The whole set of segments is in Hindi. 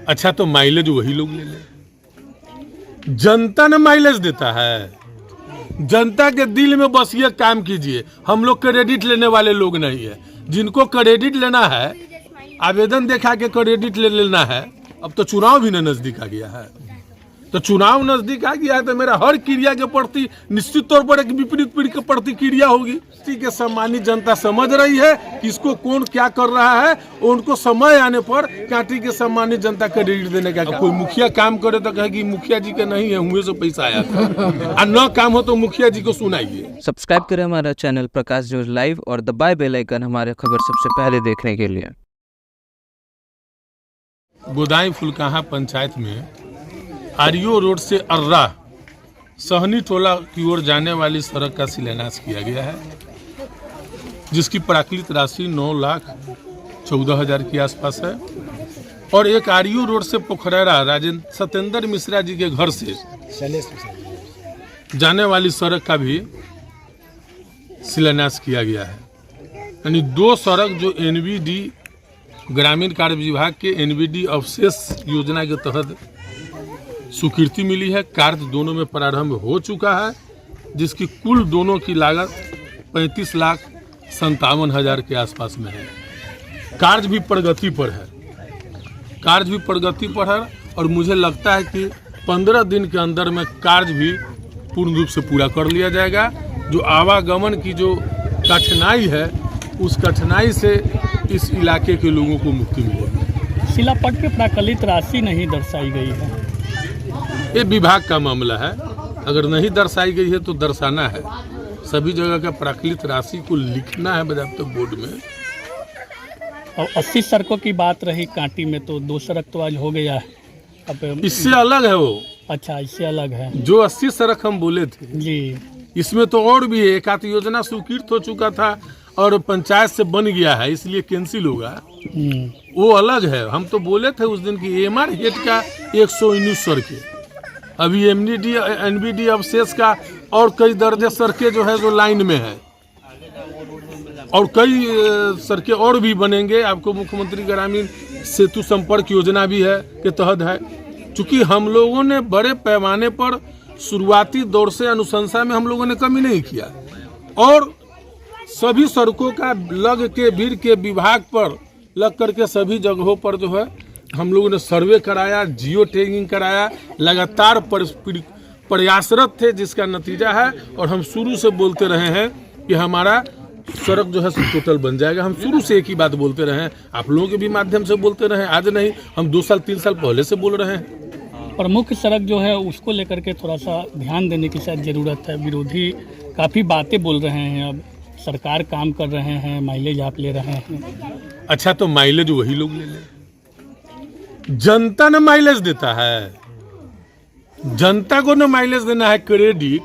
अच्छा तो माइलेज वही लोग ले लें। जनता ने माइलेज देता है। जनता के दिल में बस ये काम कीजिए, हम लोग क्रेडिट लेने वाले लोग नहीं है। जिनको क्रेडिट लेना है, आवेदन दिखा के क्रेडिट ले लेना है। अब तो चुनाव भी नजदीक आ गया है, तो चुनाव नजदीक आ गया है तो मेरा हर क्रिया के प्रति निश्चित तौर पर एक विपरीत प्रतिक्रिया होगी। इसी के सम्मानित जनता समझ रही है कि इसको कौन क्या कर रहा है, उनको समय आने पर कांटी के सम्मानित जनता क्रेडिट देने का। कोई मुखिया काम करे तो कहे कि मुखिया जी के नहीं है, हुए से पैसा आया था, और न काम हो तो मुखिया जी को सुनाइए। सब्सक्राइब करें हमारा चैनल प्रकाश न्यूज लाइव और दबाए बेल आइकन हमारे खबर सबसे पहले देखने के लिए। गोदाई फुलकाहा पंचायत में आरियो रोड से अर्रा सहनी टोला की ओर जाने वाली सड़क का शिलान्यास किया गया है, जिसकी प्राकृतिक राशि 9,14,000 के आसपास है। और एक आरियो रोड से पोखरेरा राजेंद्र सत्येंद्र मिश्रा जी के घर से जाने वाली सड़क का भी शिलान्यास किया गया है। यानी दो सड़क जो एनबीडी ग्रामीण कार्य विभाग के एनबीडी अवशेष योजना के तहत स्वीकृति मिली है। कार्य दोनों में प्रारंभ हो चुका है, जिसकी कुल दोनों की लागत 35,57,000 के आसपास में है। कार्य भी प्रगति पर है, और मुझे लगता है कि 15 दिन के अंदर में कार्य भी पूर्ण रूप से पूरा कर लिया जाएगा। जो आवागमन की जो कठिनाई है, उस कठिनाई से इस इलाके के लोगों को मुक्ति मिलेगी। शिलापट पे प्राकृतिक राशि नहीं दर्शाई गई है, ये विभाग का मामला है। अगर नहीं दर्शाई गई है तो दर्शाना है। सभी जगह का प्राकृतिक राशि को लिखना है बजाते बोर्ड में। और 80 सड़कों की बात रही कांटी में, तो 2 सड़क तो आज हो गया है। अब इससे अलग है वो। अच्छा, इससे अलग है जो 80 सड़क हम बोले थे जी, इसमें तो और भी है। एक आध योजना स्वीकृत हो चुका था और पंचायत से बन गया है, इसलिए कैंसिल होगा, वो अलग है। हम तो बोले थे उस दिन की एमआर हेड का 119 सड़कें, अभी एनबीडी अवशेष का और कई दर्जे सड़कें जो है जो लाइन में है, और कई सड़कें और भी बनेंगे। आपको मुख्यमंत्री ग्रामीण सेतु संपर्क योजना भी है के तहत है। चूंकि हम लोगों ने बड़े पैमाने पर शुरुआती दौर से अनुशंसा में हम लोगों ने कमी नहीं किया, और सभी सड़कों का लग के वीर के विभाग पर लग करके सभी जगहों पर जो है हम लोगों ने सर्वे कराया, जियो टैगिंग कराया, लगातार प्रयासरत थे, जिसका नतीजा है। और हम शुरू से बोलते रहे हैं कि हमारा सड़क जो है टोटल बन जाएगा। हम शुरू से एक ही बात बोलते रहे हैं, आप लोगों के भी माध्यम से बोलते रहे, आज नहीं, हम 2 साल 3 साल पहले से बोल रहे हैं। प्रमुख सड़क जो है उसको लेकर के थोड़ा सा ध्यान देने की शायद ज़रूरत है। विरोधी काफ़ी बातें बोल रहे हैं, अब सरकार काम कर रहे हैं, माइलेज आप ले रहे हैं। अच्छा तो माइलेज वही लोग ले लें। जनता ने माइलेज देता है। जनता को न माइलेज देना है क्रेडिट।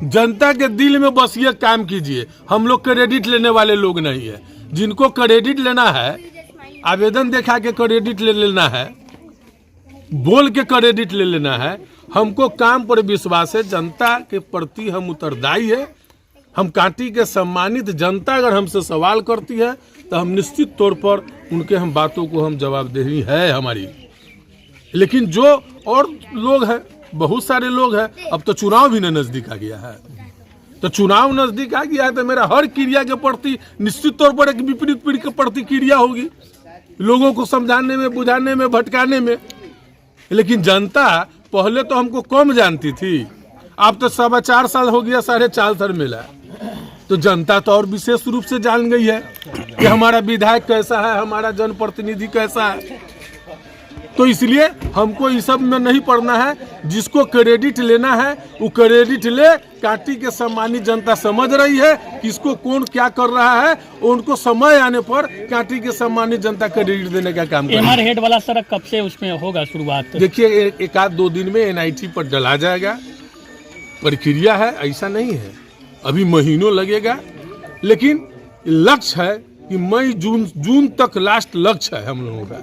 जनता के दिल में बस ये काम कीजिए, हम लोग क्रेडिट लेने वाले लोग नहीं है। जिनको क्रेडिट लेना है, आवेदन दिखा के क्रेडिट ले लेना है, बोल के क्रेडिट ले लेना है। हमको काम पर विश्वास है, जनता के प्रति हम उत्तरदायी है। हम कांटी के सम्मानित जनता अगर हमसे सवाल करती है तो हम निश्चित तौर पर उनके हम बातों को हम जवाबदेही है हमारी। लेकिन जो और लोग हैं, बहुत सारे लोग हैं, अब तो चुनाव भी नजदीक आ गया है, तो चुनाव नजदीक आ गया है तो मेरा हर क्रिया के प्रति निश्चित तौर पर एक विपरीत प्रतिक्रिया होगी, लोगों को समझाने में, बुझाने में, भटकाने में। लेकिन जनता पहले तो हमको कम जानती थी, अब तो 4.25 साल हो गया, 4.5 साल मिला, तो जनता तो और विशेष रूप से जान गई है कि हमारा विधायक कैसा है, हमारा जनप्रतिनिधि कैसा है। तो इसलिए हमको इस सब में नहीं पड़ना है। जिसको क्रेडिट लेना है वो क्रेडिट ले। कांटी के सम्मानित जनता समझ रही है कि इसको कौन क्या कर रहा है, उनको समय आने पर कांटी के सम्मानित जनता क्रेडिट देने का काम करेगी। एमआर हेड वाला सड़क कब से उसमें होगा शुरुआत? देखिए, एक आध 2 दिन में एनआईटी पर डला जाएगा। प्रक्रिया है, ऐसा नहीं है, अभी महीनों लगेगा। लेकिन लक्ष्य है कि मई जून तक लास्ट लक्ष्य है हम लोगों का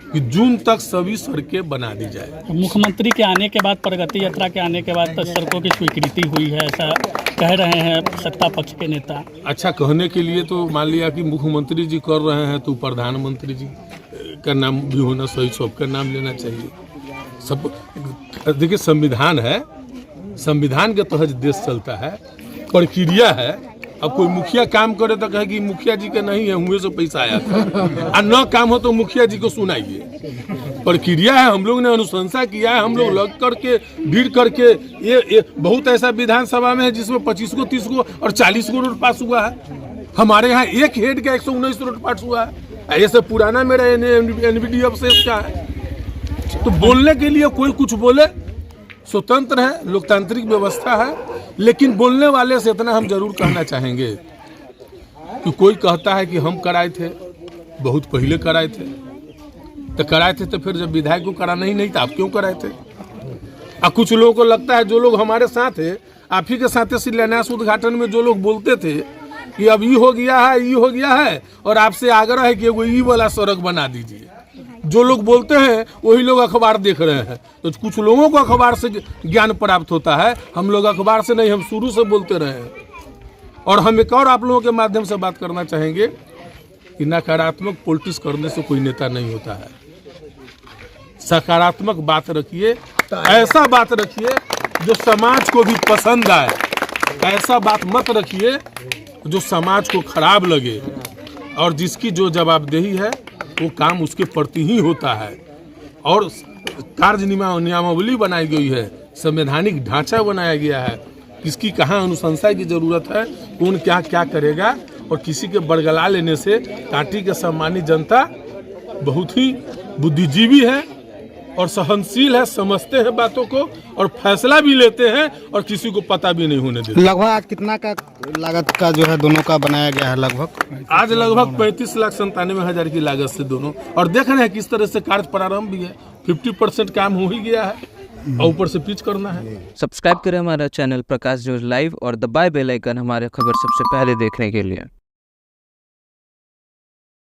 कि जून तक सभी सड़कें बना दी जाए। मुख्यमंत्री के आने के बाद, प्रगति यात्रा के आने के बाद सड़कों की स्वीकृति हुई है, ऐसा कह रहे हैं सत्ता पक्ष के नेता। अच्छा, कहने के लिए तो मान लिया कि मुख्यमंत्री जी कर रहे हैं तो प्रधानमंत्री जी का नाम भी होना सही, सबका नाम लेना चाहिए। सब देखिए, संविधान है, संविधान के तहत देश चलता है, प्रक्रिया है। अब कोई मुखिया काम करे तो कहे कि मुखिया जी का नहीं है, हुए से पैसा आया था, और न काम हो तो मुखिया जी को सुनाइए। प्रक्रिया है, हम लोग ने अनुशंसा किया है, हम लोग लग करके भीड़ करके ये बहुत ऐसा विधानसभा में है जिसमें 25 को 30 को और 40 को रोड पास हुआ है। हमारे यहाँ एक हेड का 119 रोड पास हुआ है। ऐसे पुराना मेरा NVDF से का है। तो बोलने के लिए कोई कुछ बोले, स्वतंत्र है, लोकतांत्रिक व्यवस्था है, लेकिन बोलने वाले से इतना हम जरूर कहना चाहेंगे कि कोई कहता है कि हम कराए थे, बहुत पहले कराए थे, तो कराए थे तो फिर जब विधायक को कराना ही नहीं था, आप क्यों कराए थे? और कुछ लोगों को लगता है, जो लोग हमारे साथ है, आप ही के साथ शिलान्यास उद्घाटन में जो लोग बोलते थे कि अब ये हो गया है, ये हो गया है, और आपसे आग्रह है कि वो ई वाला सड़क बना दीजिए, जो लोग बोलते हैं वही लोग अखबार देख रहे हैं। तो कुछ लोगों को अखबार से ज्ञान प्राप्त होता है, हम लोग अखबार से नहीं, हम शुरू से बोलते रहे हैं। और हम एक और आप लोगों के माध्यम से बात करना चाहेंगे कि नकारात्मक पॉलिटिक्स करने से कोई नेता नहीं होता है। सकारात्मक बात रखिए, ऐसा बात रखिए जो समाज को भी पसंद आए, ऐसा बात मत रखिए जो समाज को खराब लगे, और जिसकी जो जवाबदेही है वो काम उसके प्रति ही होता है। और कार्य नियमावली बनाई गई है, संवैधानिक ढांचा बनाया गया है, किसकी कहाँ अनुशंसा की जरूरत है, कौन क्या क्या करेगा, और किसी के बरगला लेने से पार्टी के सम्मानित जनता बहुत ही बुद्धिजीवी है और सहनशील है, समझते हैं बातों को और फैसला भी लेते हैं, और किसी को पता भी नहीं होने देते। लगभग आज कितना का लागत का जो है दोनों का बनाया गया है? लगभग आज लगभग 35,97,000 की लागत से दोनों, और देख रहे हैं किस तरह से कार्य प्रारंभ भी है, 50% काम हो ही गया है और ऊपर से पिच करना है। सब्सक्राइब करें हमारा चैनल प्रकाश जोश लाइव और दबाए बेल आइकन हमारे खबर सबसे पहले देखने के लिए।